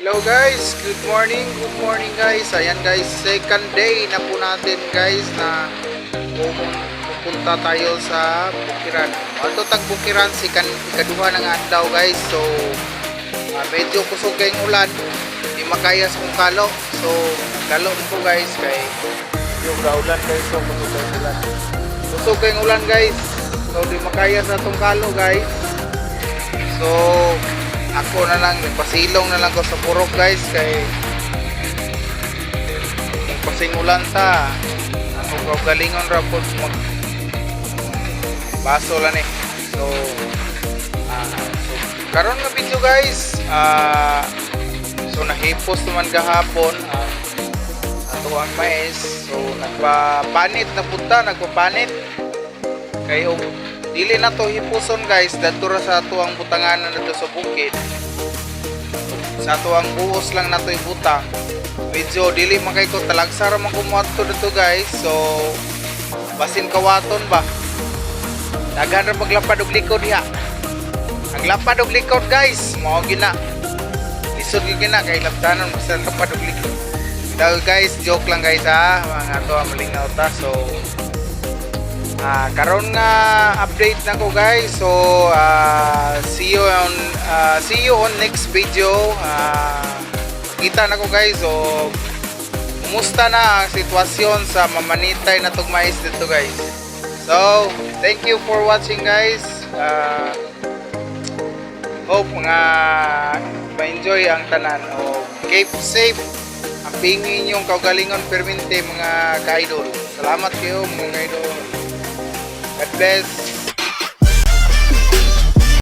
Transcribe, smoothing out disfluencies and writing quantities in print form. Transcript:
Hello guys, good morning guys. Ayan guys, second day na po natin guys na pupunta tayo sa Bukiran. Ato tag Bukiran ikaduha ng adlaw guys. So medyo kusog kayong ulan, di makaya sa kong kalo. So kalo po guys kay yung kaulan guys, so kusog kayong ulan. Kusog kayong ulan guys. So di makaya sa tong kalo guys. So ako na lang, nagpasilong na lang ko sa purok guys kay nagpasingulan ta ako galingon ra po mag baso lang eh. So karon nga video guys, so nahipos naman gahapon ato ang mais. So nagpapanit na punta, nagpapanit kay dili na to hipuson guys, dito ra sa ato ang butanganan na sa bukid. Sa ato ang buhos lang na to ibutang. Medyo dili man kay ko talagsara man kumuadto dito guys. So basin kawaton ba. Daghan ra maglapad og likod diha. Ang lapad og likod guys, mao gina. Lisod gyud gina kay labtanon basta lapad og likod. Daw guys, joke lang guys ha. Mga to ang malingaw ta. So karon nga update na ko guys. So see you on next video. Kita na ko guys. So kumusta na ang sitwasyon sa mamanitay na tong mais dito guys. So thank you for watching guys. Hope nga ma-enjoy ang tanan. Keep safe. Ang pingin yung kaugalingon permente mga ka-idol. Salamat kayo mga ka-idol. God bless.